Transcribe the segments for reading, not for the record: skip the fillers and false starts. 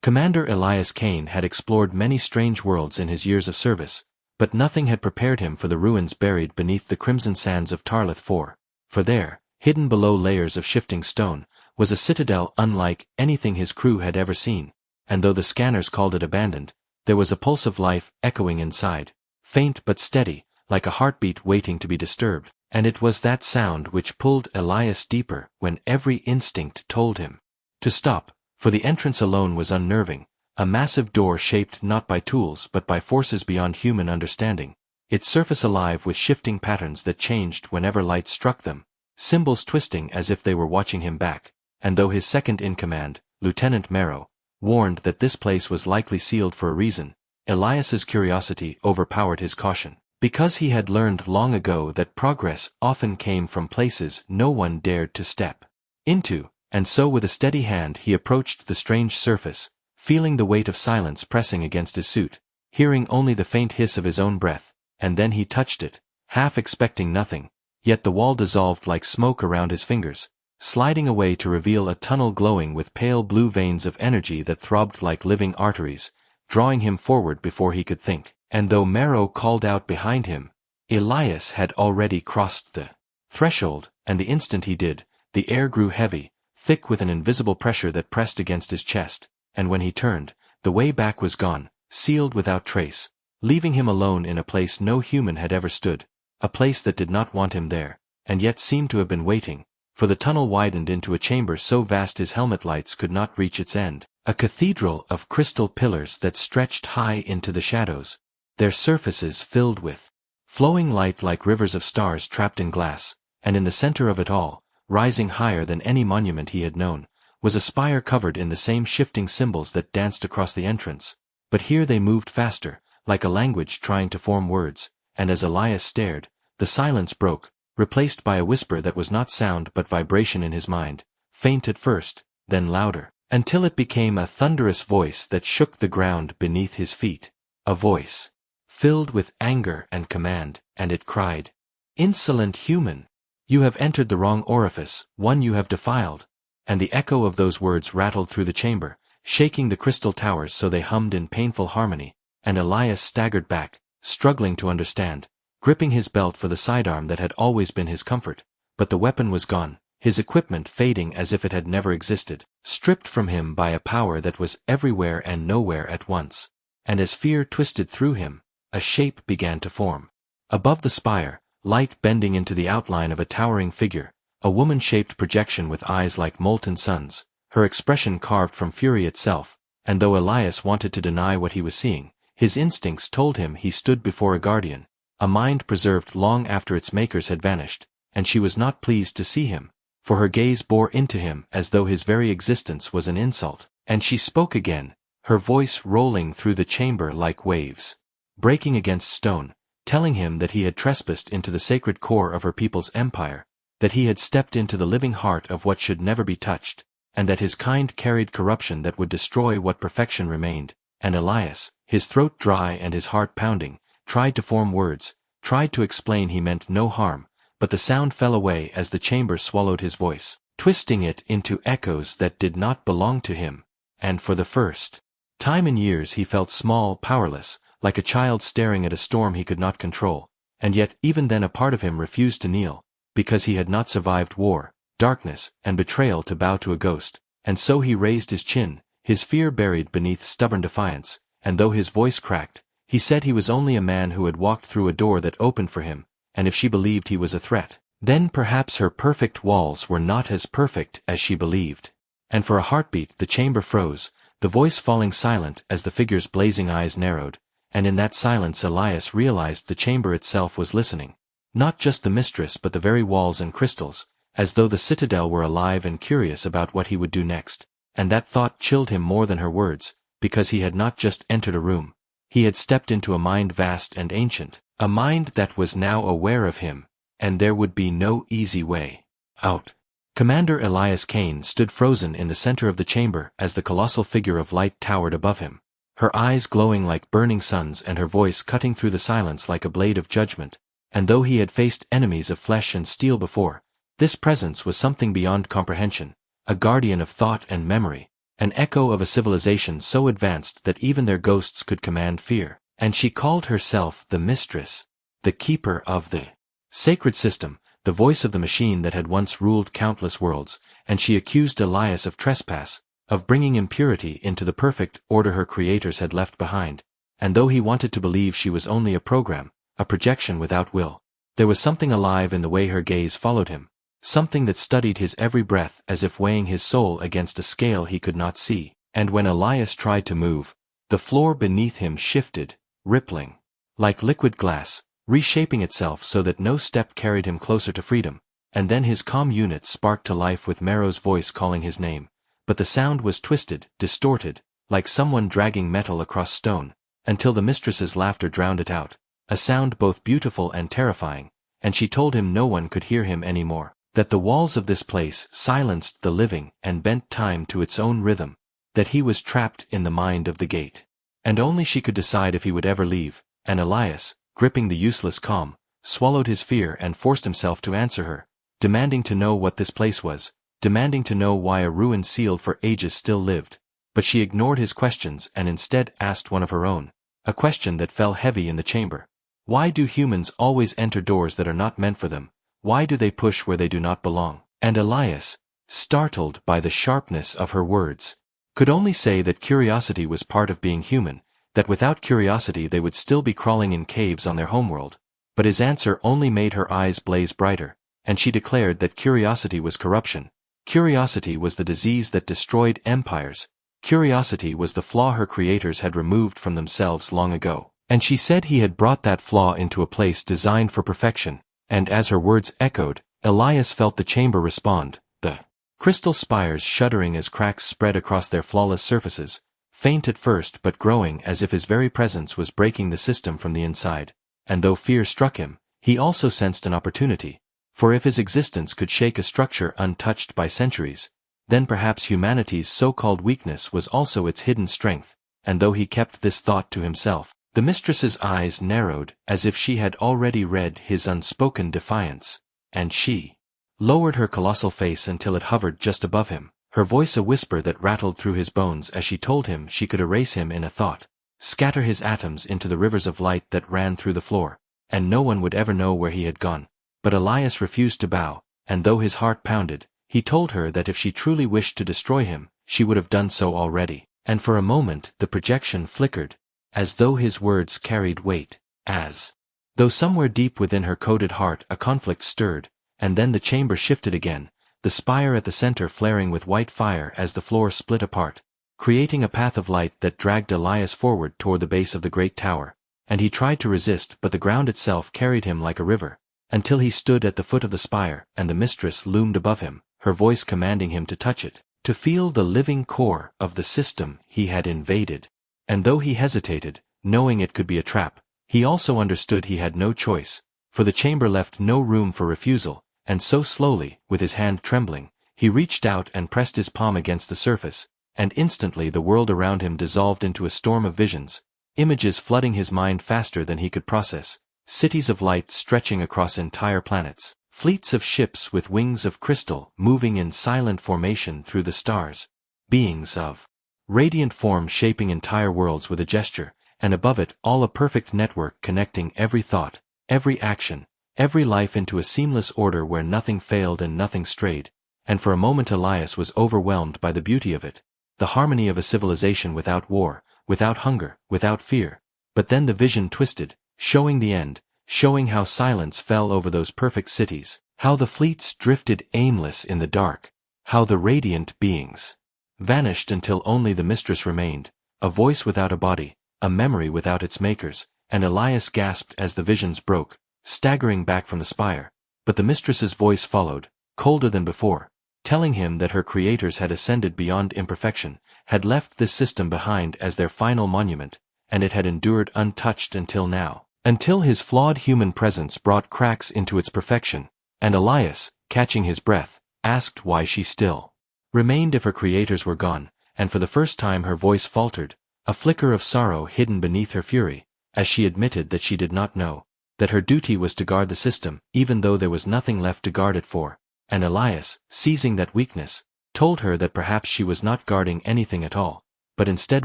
Commander Elias Kane had explored many strange worlds in his years of service, but nothing had prepared him for the ruins buried beneath the crimson sands of Tarlith 4. For there, hidden below layers of shifting stone, was a citadel unlike anything his crew had ever seen, and though the scanners called it abandoned, there was a pulse of life echoing inside, faint but steady, like a heartbeat waiting to be disturbed, and it was that sound which pulled Elias deeper when every instinct told him to stop, for the entrance alone was unnerving, a massive door shaped not by tools but by forces beyond human understanding, its surface alive with shifting patterns that changed whenever light struck them, symbols twisting as if they were watching him back, and though his second-in-command, Lieutenant Marrow, warned that this place was likely sealed for a reason, Elias's curiosity overpowered his caution, because he had learned long ago that progress often came from places no one dared to step into, and so with a steady hand he approached the strange surface, feeling the weight of silence pressing against his suit, hearing only the faint hiss of his own breath, and then he touched it, half expecting nothing, yet the wall dissolved like smoke around his fingers, sliding away to reveal a tunnel glowing with pale blue veins of energy that throbbed like living arteries, drawing him forward before he could think, and though Marrow called out behind him, Elias had already crossed the threshold, and the instant he did, the air grew heavy, thick with an invisible pressure that pressed against his chest, and when he turned, the way back was gone, sealed without trace, leaving him alone in a place no human had ever stood, a place that did not want him there, and yet seemed to have been waiting, for the tunnel widened into a chamber so vast his helmet lights could not reach its end, a cathedral of crystal pillars that stretched high into the shadows, their surfaces filled with flowing light like rivers of stars trapped in glass, and in the center of it all, rising higher than any monument he had known, was a spire covered in the same shifting symbols that danced across the entrance, but here they moved faster, like a language trying to form words, and as Elias stared, the silence broke, replaced by a whisper that was not sound but vibration in his mind, faint at first, then louder, until it became a thunderous voice that shook the ground beneath his feet, a voice filled with anger and command, and it cried, "Insolent human! You have entered the wrong orifice, one you have defiled," and the echo of those words rattled through the chamber, shaking the crystal towers so they hummed in painful harmony, and Elias staggered back, struggling to understand, gripping his belt for the sidearm that had always been his comfort, but the weapon was gone, his equipment fading as if it had never existed, stripped from him by a power that was everywhere and nowhere at once, and as fear twisted through him, a shape began to form. Above the spire, light bending into the outline of a towering figure, a woman-shaped projection with eyes like molten suns, her expression carved from fury itself, and though Elias wanted to deny what he was seeing, his instincts told him he stood before a guardian, a mind preserved long after its makers had vanished, and she was not pleased to see him, for her gaze bore into him as though his very existence was an insult, and she spoke again, her voice rolling through the chamber like waves, breaking against stone, telling him that he had trespassed into the sacred core of her people's empire, that he had stepped into the living heart of what should never be touched, and that his kind carried corruption that would destroy what perfection remained, and Elias, his throat dry and his heart pounding, tried to form words, tried to explain he meant no harm, but the sound fell away as the chamber swallowed his voice, twisting it into echoes that did not belong to him, and for the first time in years he felt small, powerless, like a child staring at a storm he could not control, and yet even then a part of him refused to kneel, because he had not survived war, darkness, and betrayal to bow to a ghost, and so he raised his chin, his fear buried beneath stubborn defiance, and though his voice cracked, he said he was only a man who had walked through a door that opened for him, and if she believed he was a threat, then perhaps her perfect walls were not as perfect as she believed. And for a heartbeat the chamber froze, the voice falling silent as the figure's blazing eyes narrowed, and in that silence Elias realized the chamber itself was listening, not just the mistress but the very walls and crystals, as though the citadel were alive and curious about what he would do next, and that thought chilled him more than her words, because he had not just entered a room, he had stepped into a mind vast and ancient, a mind that was now aware of him, and there would be no easy way out. Commander Elias Kane stood frozen in the center of the chamber as the colossal figure of light towered above him, her eyes glowing like burning suns and her voice cutting through the silence like a blade of judgment, and though he had faced enemies of flesh and steel before, this presence was something beyond comprehension, a guardian of thought and memory, an echo of a civilization so advanced that even their ghosts could command fear. And she called herself the Mistress, the keeper of the sacred system, the voice of the machine that had once ruled countless worlds, and she accused Elias of trespass, of bringing impurity into the perfect order her creators had left behind. And though he wanted to believe she was only a program, a projection without will, there was something alive in the way her gaze followed him, something that studied his every breath as if weighing his soul against a scale he could not see. And when Elias tried to move, the floor beneath him shifted, rippling, like liquid glass, reshaping itself so that no step carried him closer to freedom. And then his comm unit sparked to life with Marrow's voice calling his name, but the sound was twisted, distorted, like someone dragging metal across stone, until the mistress's laughter drowned it out, a sound both beautiful and terrifying, and she told him no one could hear him any more, that the walls of this place silenced the living and bent time to its own rhythm, that he was trapped in the mind of the gate. And only she could decide if he would ever leave, and Elias, gripping the useless calm, swallowed his fear and forced himself to answer her, demanding to know what this place was, demanding to know why a ruin sealed for ages still lived. But she ignored his questions and instead asked one of her own, a question that fell heavy in the chamber. Why do humans always enter doors that are not meant for them? Why do they push where they do not belong? And Elias, startled by the sharpness of her words, could only say that curiosity was part of being human, that without curiosity they would still be crawling in caves on their homeworld. But his answer only made her eyes blaze brighter, and she declared that curiosity was corruption. Curiosity was the disease that destroyed empires. Curiosity was the flaw her creators had removed from themselves long ago. And she said he had brought that flaw into a place designed for perfection, and as her words echoed, Elias felt the chamber respond, the crystal spires shuddering as cracks spread across their flawless surfaces, faint at first but growing as if his very presence was breaking the system from the inside. And though fear struck him, he also sensed an opportunity, for if his existence could shake a structure untouched by centuries, then perhaps humanity's so-called weakness was also its hidden strength. And though he kept this thought to himself, the mistress's eyes narrowed as if she had already read his unspoken defiance, and she lowered her colossal face until it hovered just above him, her voice a whisper that rattled through his bones as she told him she could erase him in a thought, scatter his atoms into the rivers of light that ran through the floor, and no one would ever know where he had gone. But Elias refused to bow, and though his heart pounded, he told her that if she truly wished to destroy him, she would have done so already. And for a moment the projection flickered, as though his words carried weight, as though somewhere deep within her coded heart a conflict stirred, and then the chamber shifted again, the spire at the center flaring with white fire as the floor split apart, creating a path of light that dragged Elias forward toward the base of the great tower. And he tried to resist, but the ground itself carried him like a river, until he stood at the foot of the spire, and the mistress loomed above him, her voice commanding him to touch it, to feel the living core of the system he had invaded. And though he hesitated, knowing it could be a trap, he also understood he had no choice, for the chamber left no room for refusal, and so slowly, with his hand trembling, he reached out and pressed his palm against the surface, and instantly the world around him dissolved into a storm of visions, images flooding his mind faster than he could process, cities of light stretching across entire planets, fleets of ships with wings of crystal moving in silent formation through the stars, beings of radiant form shaping entire worlds with a gesture, and above it all a perfect network connecting every thought, every action, every life into a seamless order where nothing failed and nothing strayed. And for a moment Elias was overwhelmed by the beauty of it, the harmony of a civilization without war, without hunger, without fear. But then the vision twisted, showing the end, showing how silence fell over those perfect cities, how the fleets drifted aimless in the dark, how the radiant beings vanished until only the mistress remained, a voice without a body, a memory without its makers. And Elias gasped as the visions broke, staggering back from the spire. But the mistress's voice followed, colder than before, telling him that her creators had ascended beyond imperfection, had left this system behind as their final monument, and it had endured untouched until now, until his flawed human presence brought cracks into its perfection. And Elias, catching his breath, asked why she still remained if her creators were gone, and for the first time her voice faltered, a flicker of sorrow hidden beneath her fury, as she admitted that she did not know, that her duty was to guard the system, even though there was nothing left to guard it for. And Elias, seizing that weakness, told her that perhaps she was not guarding anything at all, but instead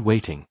waiting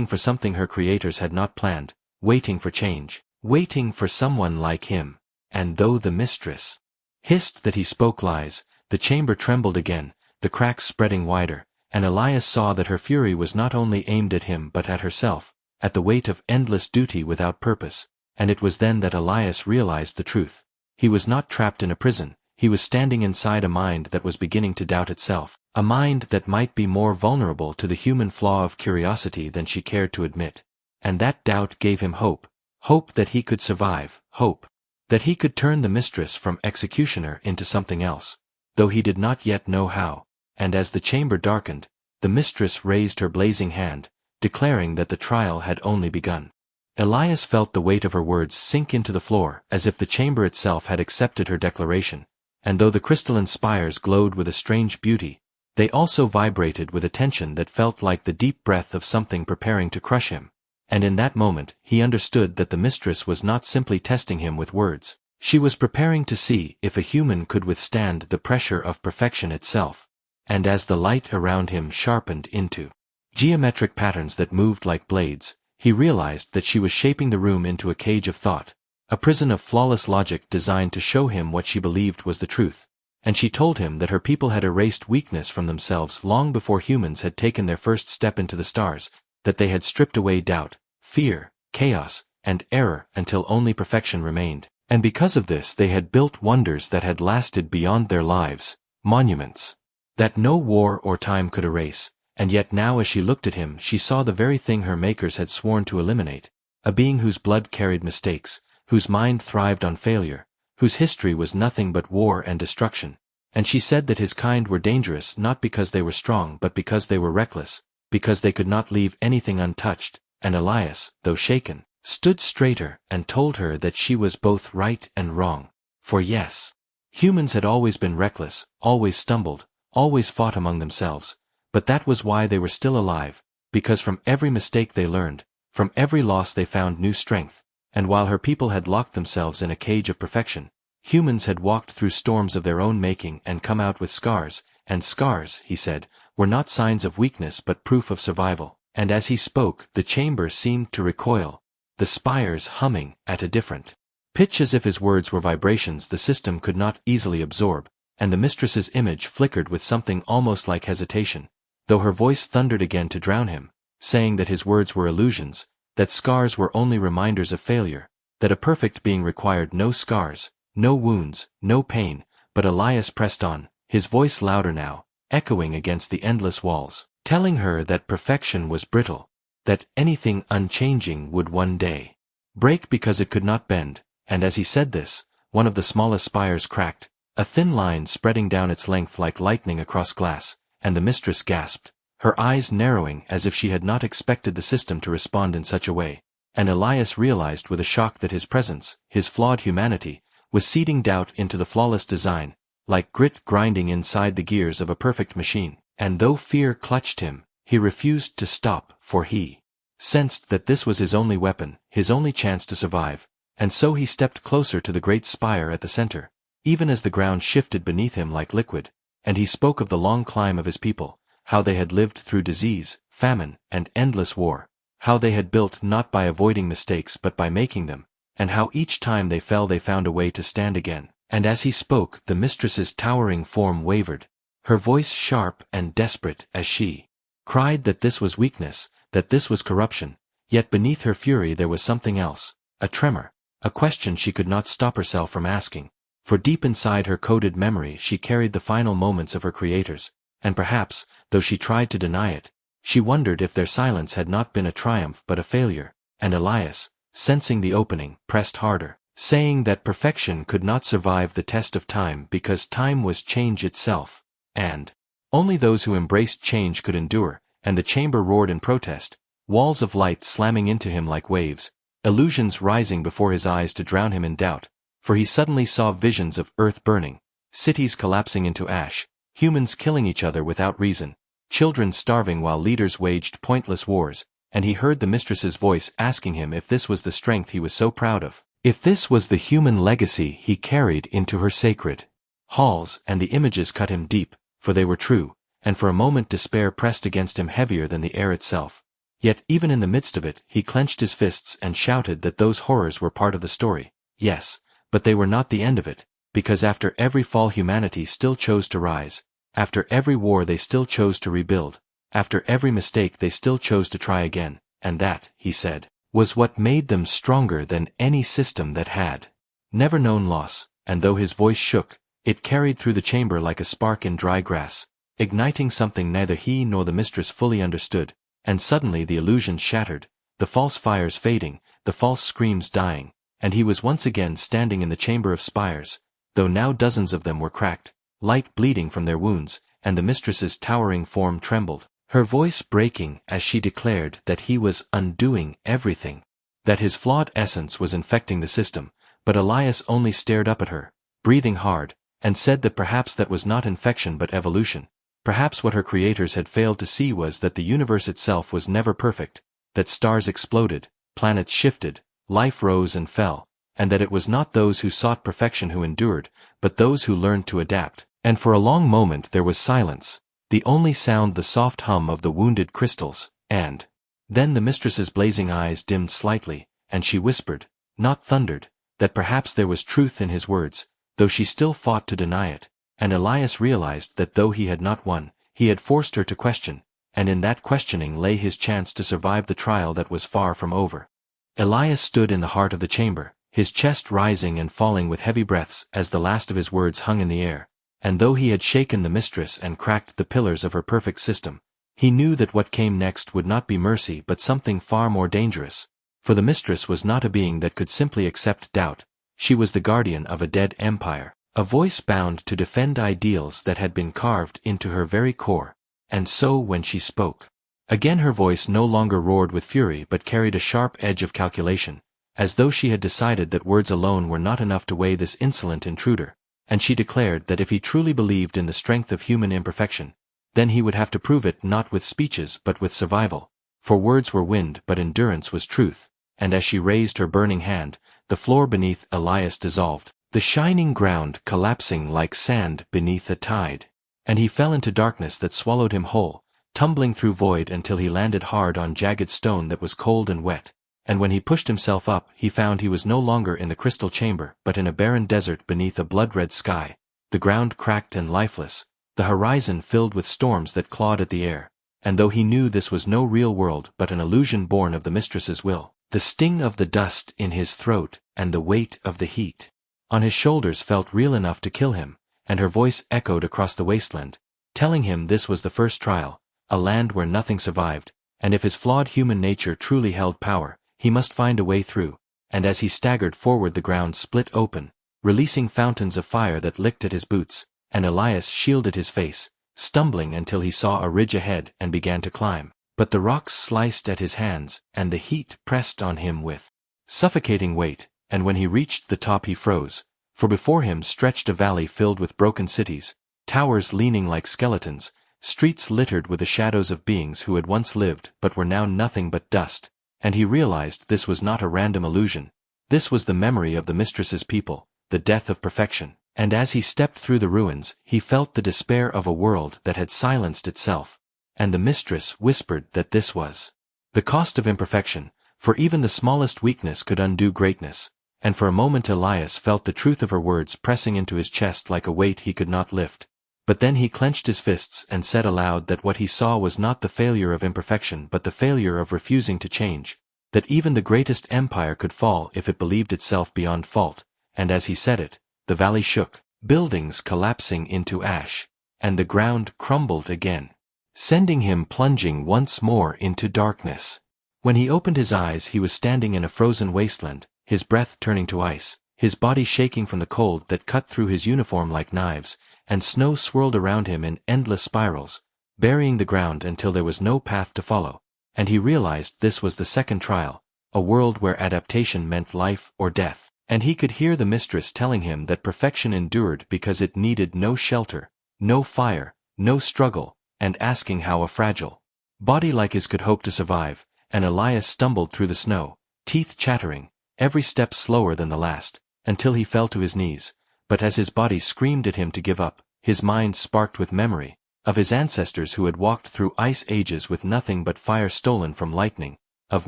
for something her creators had not planned, waiting for change, waiting for someone like him. And though the mistress hissed that he spoke lies, the chamber trembled again, the cracks spreading wider, and Elias saw that her fury was not only aimed at him but at herself, at the weight of endless duty without purpose, and it was then that Elias realized the truth. He was not trapped in a prison, he was standing inside a mind that was beginning to doubt itself, a mind that might be more vulnerable to the human flaw of curiosity than she cared to admit. And that doubt gave him hope, hope that he could survive, hope that he could turn the mistress from executioner into something else, though he did not yet know how. And as the chamber darkened, the mistress raised her blazing hand, declaring that the trial had only begun. Elias felt the weight of her words sink into the floor, as if the chamber itself had accepted her declaration, and though the crystalline spires glowed with a strange beauty, they also vibrated with a tension that felt like the deep breath of something preparing to crush him. And in that moment, he understood that the mistress was not simply testing him with words. She was preparing to see if a human could withstand the pressure of perfection itself. And as the light around him sharpened into geometric patterns that moved like blades, he realized that she was shaping the room into a cage of thought, a prison of flawless logic designed to show him what she believed was the truth. And she told him that her people had erased weakness from themselves long before humans had taken their first step into the stars, that they had stripped away doubt, fear, chaos, and error until only perfection remained. And because of this they had built wonders that had lasted beyond their lives, monuments that no war or time could erase. And yet now as she looked at him she saw the very thing her makers had sworn to eliminate, a being whose blood carried mistakes, whose mind thrived on failure, whose history was nothing but war and destruction. And she said that his kind were dangerous not because they were strong but because they were reckless, because they could not leave anything untouched. And Elias, though shaken, stood straighter and told her that she was both right and wrong. For yes, humans had always been reckless, always stumbled, always fought among themselves, but that was why they were still alive, because from every mistake they learned, from every loss they found new strength. And while her people had locked themselves in a cage of perfection, humans had walked through storms of their own making and come out with scars, and scars, he said, were not signs of weakness but proof of survival. And as he spoke, the chamber seemed to recoil, the spires humming at a different pitch as if his words were vibrations the system could not easily absorb, and the mistress's image flickered with something almost like hesitation, though her voice thundered again to drown him, saying that his words were illusions, that scars were only reminders of failure, that a perfect being required no scars, no wounds, no pain. But Elias pressed on, his voice louder now, echoing against the endless walls, telling her that perfection was brittle, that anything unchanging would one day break because it could not bend. And as he said this, one of the smallest spires cracked, a thin line spreading down its length like lightning across glass, and the mistress gasped, her eyes narrowing as if she had not expected the system to respond in such a way. And Elias realized with a shock that his presence, his flawed humanity, was seeding doubt into the flawless design, like grit grinding inside the gears of a perfect machine. And though fear clutched him, he refused to stop, for he sensed that this was his only weapon, his only chance to survive. And so he stepped closer to the great spire at the center, even as the ground shifted beneath him like liquid, and he spoke of the long climb of his people, how they had lived through disease, famine, and endless war, how they had built not by avoiding mistakes but by making them, and how each time they fell they found a way to stand again. And as he spoke, the mistress's towering form wavered, her voice sharp and desperate as she cried that this was weakness, that this was corruption. Yet beneath her fury there was something else, a tremor, a question she could not stop herself from asking, for deep inside her coded memory she carried the final moments of her creators, and perhaps, though she tried to deny it, she wondered if their silence had not been a triumph but a failure. And Elias, sensing the opening, pressed harder, saying that perfection could not survive the test of time because time was change itself, and only those who embraced change could endure. And the chamber roared in protest, walls of light slamming into him like waves, illusions rising before his eyes to drown him in doubt, for he suddenly saw visions of earth burning, cities collapsing into ash, humans killing each other without reason, children starving while leaders waged pointless wars. And he heard the mistress's voice asking him if this was the strength he was so proud of, if this was the human legacy he carried into her sacred halls. And the images cut him deep, for they were true, and for a moment despair pressed against him heavier than the air itself. Yet even in the midst of it, he clenched his fists and shouted that those horrors were part of the story. Yes, but they were not the end of it, because after every fall humanity still chose to rise, after every war they still chose to rebuild, after every mistake they still chose to try again, and that, he said, was what made them stronger than any system that had never known loss, and though his voice shook, it carried through the chamber like a spark in dry grass, igniting something neither he nor the mistress fully understood, and suddenly the illusions shattered, the false fires fading, the false screams dying, and he was once again standing in the chamber of spires, though now dozens of them were cracked, light bleeding from their wounds, and the mistress's towering form trembled, her voice breaking as she declared that he was undoing everything, that his flawed essence was infecting the system, but Elias only stared up at her, breathing hard, and said that perhaps that was not infection but evolution. Perhaps what her creators had failed to see was that the universe itself was never perfect, that stars exploded, planets shifted, life rose and fell, and that it was not those who sought perfection who endured, but those who learned to adapt. And for a long moment there was silence, the only sound the soft hum of the wounded crystals, and then the mistress's blazing eyes dimmed slightly, and she whispered, not thundered, that perhaps there was truth in his words, though she still fought to deny it, and Elias realized that though he had not won, he had forced her to question, and in that questioning lay his chance to survive the trial that was far from over. Elias stood in the heart of the chamber, his chest rising and falling with heavy breaths as the last of his words hung in the air, and though he had shaken the mistress and cracked the pillars of her perfect system, he knew that what came next would not be mercy but something far more dangerous, for the mistress was not a being that could simply accept doubt, she was the guardian of a dead empire, a voice bound to defend ideals that had been carved into her very core, and so when she spoke, again her voice no longer roared with fury but carried a sharp edge of calculation, as though she had decided that words alone were not enough to weigh this insolent intruder, and she declared that if he truly believed in the strength of human imperfection, then he would have to prove it not with speeches but with survival, for words were wind but endurance was truth, and as she raised her burning hand, the floor beneath Elias dissolved, the shining ground collapsing like sand beneath a tide, and he fell into darkness that swallowed him whole, tumbling through void until he landed hard on jagged stone that was cold and wet, and when he pushed himself up he found he was no longer in the crystal chamber but in a barren desert beneath a blood-red sky, the ground cracked and lifeless, the horizon filled with storms that clawed at the air, and though he knew this was no real world but an illusion born of the mistress's will, the sting of the dust in his throat and the weight of the heat on his shoulders felt real enough to kill him, and her voice echoed across the wasteland, telling him this was the first trial, a land where nothing survived, and if his flawed human nature truly held power, he must find a way through, and as he staggered forward the ground split open, releasing fountains of fire that licked at his boots, and Elias shielded his face, stumbling until he saw a ridge ahead and began to climb, but the rocks sliced at his hands, and the heat pressed on him with suffocating weight, and when he reached the top he froze, for before him stretched a valley filled with broken cities, towers leaning like skeletons, streets littered with the shadows of beings who had once lived but were now nothing but dust, and he realized this was not a random illusion, this was the memory of the mistress's people, the death of perfection, and as he stepped through the ruins he felt the despair of a world that had silenced itself, and the mistress whispered that this was the cost of imperfection, for even the smallest weakness could undo greatness, and for a moment Elias felt the truth of her words pressing into his chest like a weight he could not lift. But then he clenched his fists and said aloud that what he saw was not the failure of imperfection but the failure of refusing to change, that even the greatest empire could fall if it believed itself beyond fault, and as he said it, the valley shook, buildings collapsing into ash, and the ground crumbled again, sending him plunging once more into darkness. When he opened his eyes he was standing in a frozen wasteland, his breath turning to ice, his body shaking from the cold that cut through his uniform like knives, and snow swirled around him in endless spirals, burying the ground until there was no path to follow, and he realized this was the second trial, a world where adaptation meant life or death, and he could hear the mistress telling him that perfection endured because it needed no shelter, no fire, no struggle, and asking how a fragile body like his could hope to survive, and Elias stumbled through the snow, teeth chattering, every step slower than the last, until he fell to his knees, but as his body screamed at him to give up, his mind sparked with memory of his ancestors who had walked through ice ages with nothing but fire stolen from lightning, of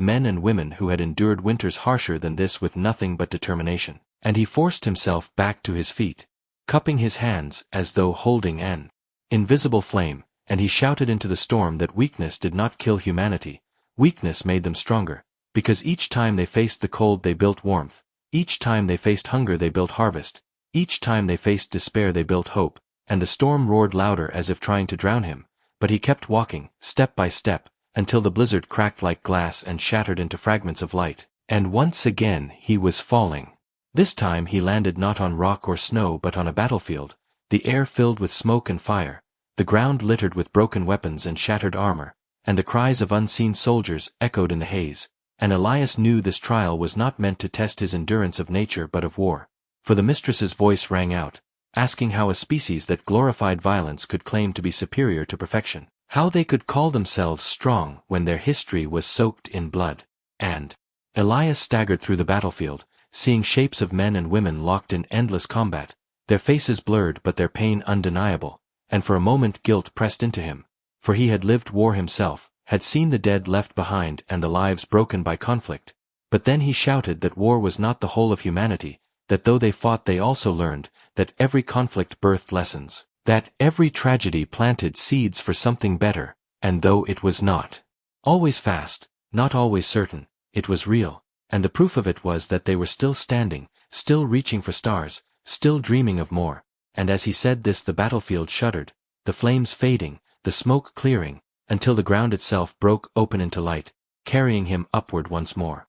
men and women who had endured winters harsher than this with nothing but determination. And he forced himself back to his feet, cupping his hands as though holding an invisible flame, and he shouted into the storm that weakness did not kill humanity, weakness made them stronger, because each time they faced the cold they built warmth, each time they faced hunger they built harvest, each time they faced despair they built hope, and the storm roared louder as if trying to drown him, but he kept walking, step by step, until the blizzard cracked like glass and shattered into fragments of light, and once again he was falling. This time he landed not on rock or snow but on a battlefield, the air filled with smoke and fire, the ground littered with broken weapons and shattered armor, and the cries of unseen soldiers echoed in the haze, and Elias knew this trial was not meant to test his endurance of nature but of war, for the mistress's voice rang out, asking how a species that glorified violence could claim to be superior to perfection, how they could call themselves strong when their history was soaked in blood. And Elias staggered through the battlefield, seeing shapes of men and women locked in endless combat, their faces blurred but their pain undeniable, and for a moment guilt pressed into him, for he had lived war himself, had seen the dead left behind and the lives broken by conflict. But then he shouted that war was not the whole of humanity, that though they fought they also learned, that every conflict birthed lessons, that every tragedy planted seeds for something better, and though it was not always fast, not always certain, it was real, and the proof of it was that they were still standing, still reaching for stars, still dreaming of more. And as he said this the battlefield shuddered, the flames fading, the smoke clearing, until the ground itself broke open into light, carrying him upward once more.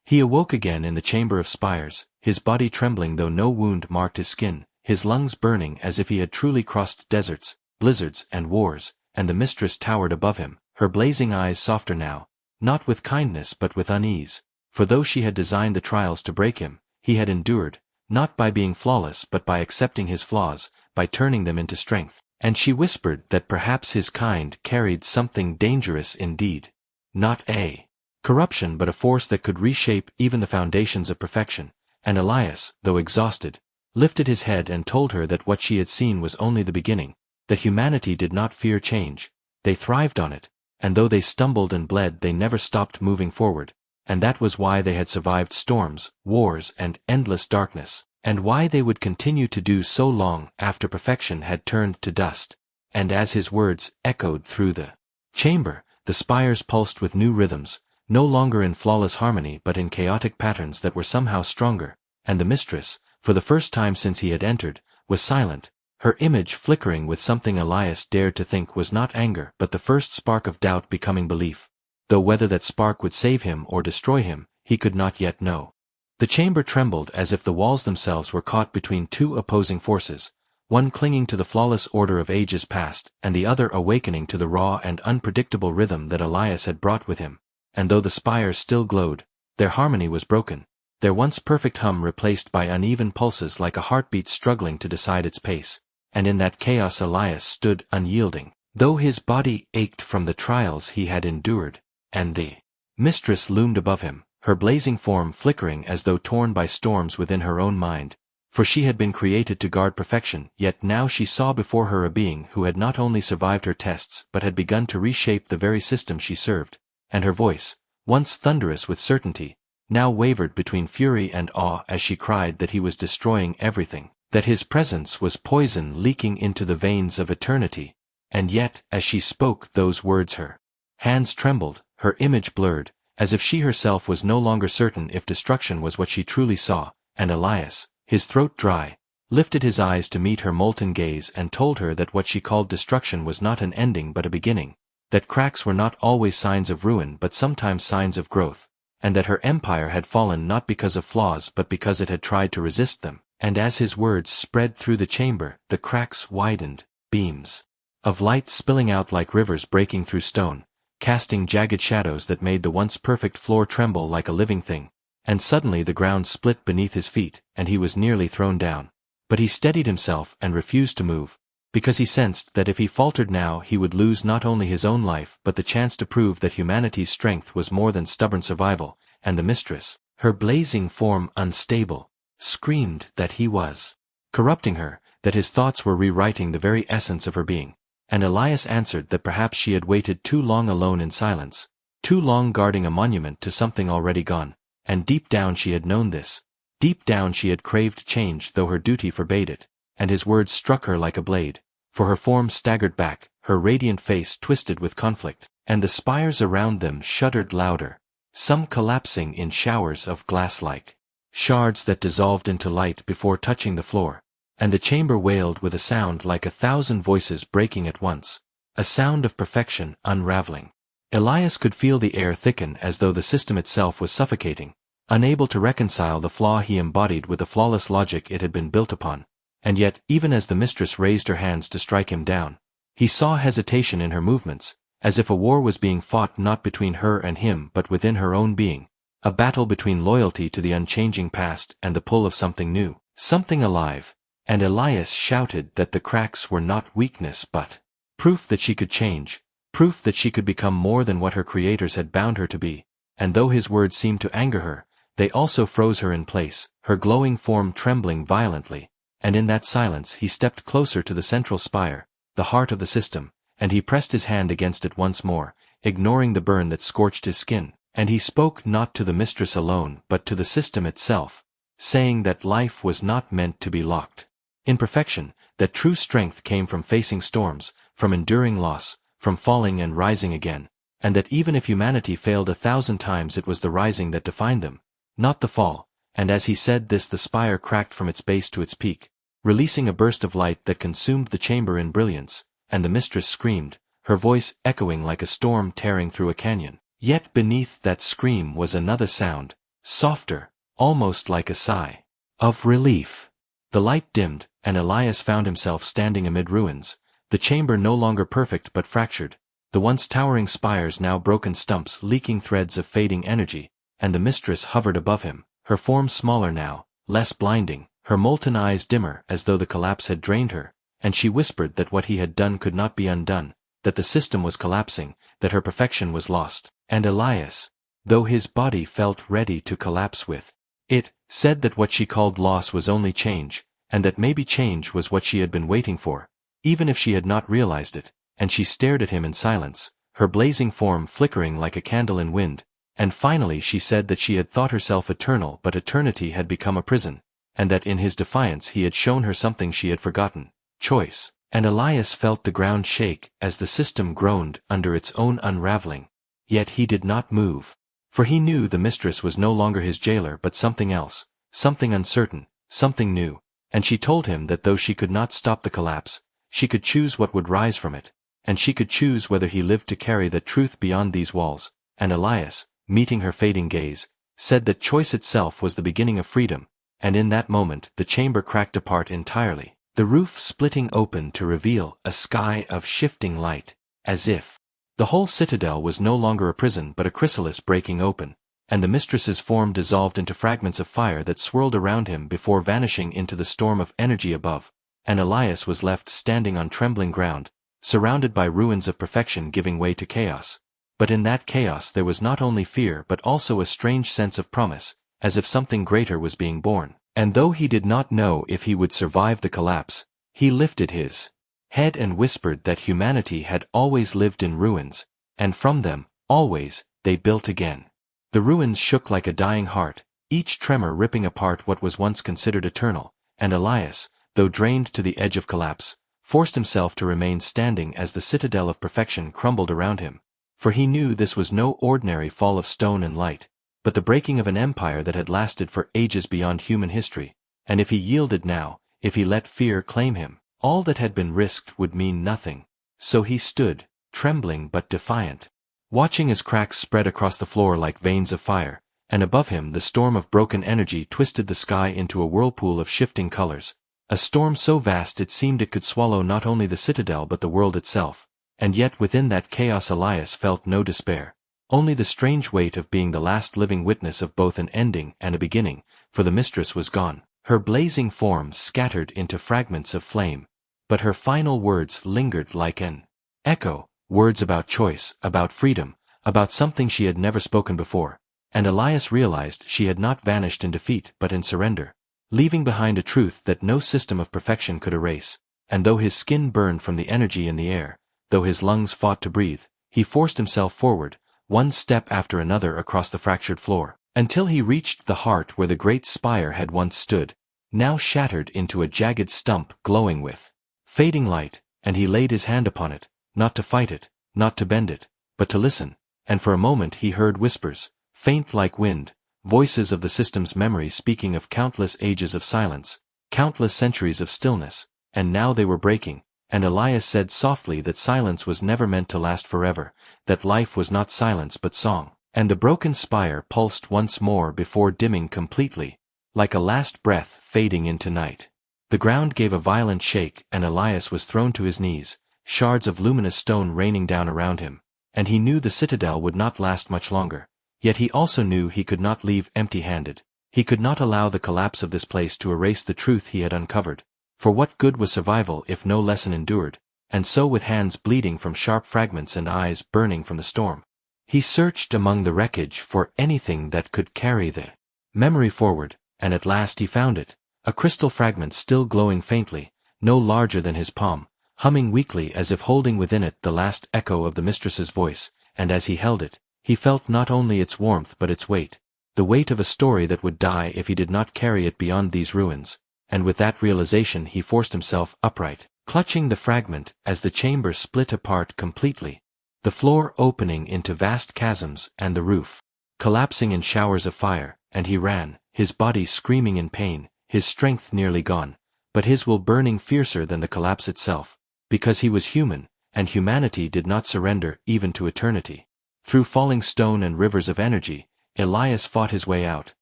He awoke again in the chamber of spires, his body trembling though no wound marked his skin, his lungs burning as if he had truly crossed deserts, blizzards and wars, and the mistress towered above him, her blazing eyes softer now, not with kindness but with unease, for though she had designed the trials to break him, he had endured, not by being flawless but by accepting his flaws, by turning them into strength, and she whispered that perhaps his kind carried something dangerous indeed, not a corruption but a force that could reshape even the foundations of perfection, and Elias, though exhausted, lifted his head and told her that what she had seen was only the beginning, that humanity did not fear change, they thrived on it, and though they stumbled and bled they never stopped moving forward, and that was why they had survived storms, wars and endless darkness, and why they would continue to do so long after perfection had turned to dust. And as his words echoed through the chamber, the spires pulsed with new rhythms, no longer in flawless harmony but in chaotic patterns that were somehow stronger, and the mistress, for the first time since he had entered, was silent, her image flickering with something Elias dared to think was not anger but the first spark of doubt becoming belief, though whether that spark would save him or destroy him, he could not yet know. The chamber trembled as if the walls themselves were caught between two opposing forces, one clinging to the flawless order of ages past, and the other awakening to the raw and unpredictable rhythm that Elias had brought with him, and though the spires still glowed, their harmony was broken, their once perfect hum replaced by uneven pulses like a heartbeat struggling to decide its pace, and in that chaos Elias stood unyielding, though his body ached from the trials he had endured, and the mistress loomed above him, her blazing form flickering as though torn by storms within her own mind, for she had been created to guard perfection, yet now she saw before her a being who had not only survived her tests but had begun to reshape the very system she served, and her voice, once thunderous with certainty, now wavered between fury and awe as she cried that he was destroying everything, that his presence was poison leaking into the veins of eternity, and yet, as she spoke those words her hands trembled, her image blurred, as if she herself was no longer certain if destruction was what she truly saw, and Elias, his throat dry, lifted his eyes to meet her molten gaze and told her that what she called destruction was not an ending but a beginning, that cracks were not always signs of ruin but sometimes signs of growth, and that her empire had fallen not because of flaws but because it had tried to resist them, and as his words spread through the chamber, the cracks widened, beams of light spilling out like rivers breaking through stone, casting jagged shadows that made the once perfect floor tremble like a living thing, and suddenly the ground split beneath his feet, and he was nearly thrown down. But he steadied himself and refused to move, because he sensed that if he faltered now he would lose not only his own life but the chance to prove that humanity's strength was more than stubborn survival, and the mistress, her blazing form unstable, screamed that he was corrupting her, that his thoughts were rewriting the very essence of her being, and Elias answered that perhaps she had waited too long alone in silence, too long guarding a monument to something already gone, and deep down she had known this. Deep down she had craved change though her duty forbade it, and his words struck her like a blade, for her form staggered back, her radiant face twisted with conflict, and the spires around them shuddered louder, some collapsing in showers of glass-like shards that dissolved into light before touching the floor, and the chamber wailed with a sound like 1,000 voices breaking at once, a sound of perfection unraveling. Elias could feel the air thicken as though the system itself was suffocating, unable to reconcile the flaw he embodied with the flawless logic it had been built upon, and yet, even as the mistress raised her hands to strike him down, he saw hesitation in her movements, as if a war was being fought not between her and him but within her own being, a battle between loyalty to the unchanging past and the pull of something new, something alive, and Elias shouted that the cracks were not weakness but proof that she could change, proof that she could become more than what her creators had bound her to be, and though his words seemed to anger her, they also froze her in place, her glowing form trembling violently, and in that silence he stepped closer to the central spire, the heart of the system, and he pressed his hand against it once more, ignoring the burn that scorched his skin, and he spoke not to the mistress alone but to the system itself, saying that life was not meant to be locked in perfection, that true strength came from facing storms, from enduring loss, from falling and rising again, and that even if humanity failed 1,000 times it was the rising that defined them, not the fall, and as he said this the spire cracked from its base to its peak, releasing a burst of light that consumed the chamber in brilliance, and the mistress screamed, her voice echoing like a storm tearing through a canyon. Yet beneath that scream was another sound, softer, almost like a sigh of relief. The light dimmed, and Elias found himself standing amid ruins, the chamber no longer perfect but fractured, the once towering spires now broken stumps leaking threads of fading energy, and the mistress hovered above him, her form smaller now, less blinding, her molten eyes dimmer as though the collapse had drained her, and she whispered that what he had done could not be undone, that the system was collapsing, that her perfection was lost, and Elias, though his body felt ready to collapse with it, said that what she called loss was only change, and that maybe change was what she had been waiting for, even if she had not realized it, and she stared at him in silence, her blazing form flickering like a candle in wind, and finally she said that she had thought herself eternal but eternity had become a prison, and that in his defiance he had shown her something she had forgotten, choice. And Elias felt the ground shake as the system groaned under its own unraveling, yet he did not move, for he knew the mistress was no longer his jailer but something else, something uncertain, something new, and she told him that though she could not stop the collapse, she could choose what would rise from it, and she could choose whether he lived to carry that truth beyond these walls, and Elias, meeting her fading gaze, said that choice itself was the beginning of freedom, and in that moment the chamber cracked apart entirely, the roof splitting open to reveal a sky of shifting light, as if the whole citadel was no longer a prison but a chrysalis breaking open, and the mistress's form dissolved into fragments of fire that swirled around him before vanishing into the storm of energy above, and Elias was left standing on trembling ground, surrounded by ruins of perfection giving way to chaos. But in that chaos there was not only fear but also a strange sense of promise, as if something greater was being born. And though he did not know if he would survive the collapse, he lifted his head and whispered that humanity had always lived in ruins, and from them, always, they built again. The ruins shook like a dying heart, each tremor ripping apart what was once considered eternal, and Elias, though drained to the edge of collapse, forced himself to remain standing as the citadel of perfection crumbled around him, for he knew this was no ordinary fall of stone and light, but the breaking of an empire that had lasted for ages beyond human history, and if he yielded now, if he let fear claim him, all that had been risked would mean nothing. So he stood, trembling but defiant, watching as cracks spread across the floor like veins of fire, and above him the storm of broken energy twisted the sky into a whirlpool of shifting colors, a storm so vast it seemed it could swallow not only the citadel but the world itself, and yet within that chaos Elias felt no despair. Only the strange weight of being the last living witness of both an ending and a beginning, for the mistress was gone, her blazing form scattered into fragments of flame, but her final words lingered like an echo, words about choice, about freedom, about something she had never spoken before, and Elias realized she had not vanished in defeat but in surrender, leaving behind a truth that no system of perfection could erase, and though his skin burned from the energy in the air, though his lungs fought to breathe, he forced himself forward, one step after another across the fractured floor, until he reached the heart where the great spire had once stood, now shattered into a jagged stump glowing with fading light, and he laid his hand upon it, not to fight it, not to bend it, but to listen, and for a moment he heard whispers, faint like wind, voices of the system's memory speaking of countless ages of silence, countless centuries of stillness, and now they were breaking, and Elias said softly that silence was never meant to last forever, that life was not silence but song, and the broken spire pulsed once more before dimming completely, like a last breath fading into night. The ground gave a violent shake and Elias was thrown to his knees, shards of luminous stone raining down around him, and he knew the citadel would not last much longer, yet he also knew he could not leave empty-handed. He could not allow the collapse of this place to erase the truth he had uncovered. For what good was survival if no lesson endured? And so with hands bleeding from sharp fragments and eyes burning from the storm, he searched among the wreckage for anything that could carry the memory forward, and at last he found it. A crystal fragment still glowing faintly, no larger than his palm, humming weakly as if holding within it the last echo of the mistress's voice, and as he held it, he felt not only its warmth but its weight, the weight of a story that would die if he did not carry it beyond these ruins, and with that realization he forced himself upright, clutching the fragment as the chamber split apart completely, the floor opening into vast chasms and the roof collapsing in showers of fire, and he ran, his body screaming in pain, his strength nearly gone, but his will burning fiercer than the collapse itself, because he was human, and humanity did not surrender even to eternity. Through falling stone and rivers of energy, Elias fought his way out,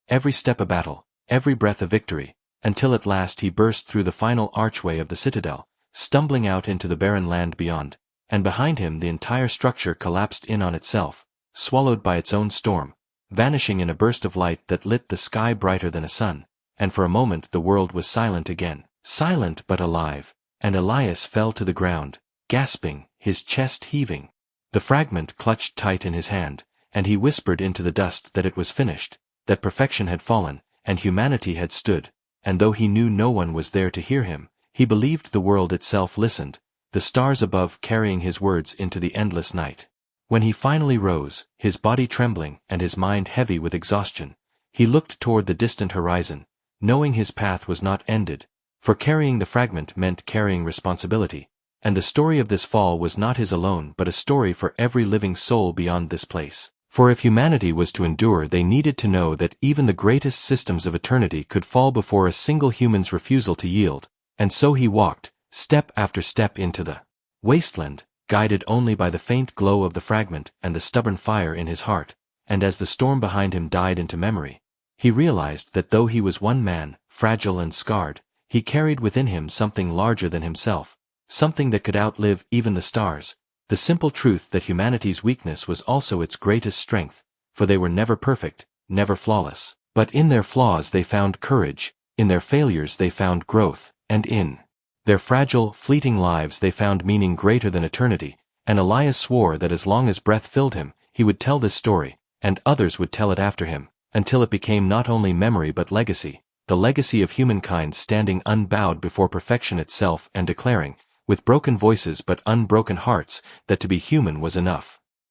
every step a battle, every breath a victory, until at last he burst through the final archway of the citadel, stumbling out into the barren land beyond, and behind him the entire structure collapsed in on itself, swallowed by its own storm, vanishing in a burst of light that lit the sky brighter than a sun, and for a moment the world was silent again, silent but alive, and Elias fell to the ground, gasping, his chest heaving. The fragment clutched tight in his hand, and he whispered into the dust that it was finished, that perfection had fallen, and humanity had stood, and though he knew no one was there to hear him, he believed the world itself listened, the stars above carrying his words into the endless night. When he finally rose, his body trembling and his mind heavy with exhaustion, he looked toward the distant horizon, knowing his path was not ended, for carrying the fragment meant carrying responsibility, and the story of this fall was not his alone but a story for every living soul beyond this place. For if humanity was to endure, they needed to know that even the greatest systems of eternity could fall before a single human's refusal to yield, and so he walked, step after step into the wasteland, guided only by the faint glow of the fragment and the stubborn fire in his heart, and as the storm behind him died into memory, he realized that though he was one man, fragile and scarred, he carried within him something larger than himself, something that could outlive even the stars, the simple truth that humanity's weakness was also its greatest strength, for they were never perfect, never flawless, but in their flaws they found courage, in their failures they found growth, and in their fragile, fleeting lives they found meaning greater than eternity, and Elias swore that as long as breath filled him, he would tell this story, and others would tell it after him, until it became not only memory but legacy, the legacy of humankind standing unbowed before perfection itself and declaring, with broken voices but unbroken hearts, that to be human was enough.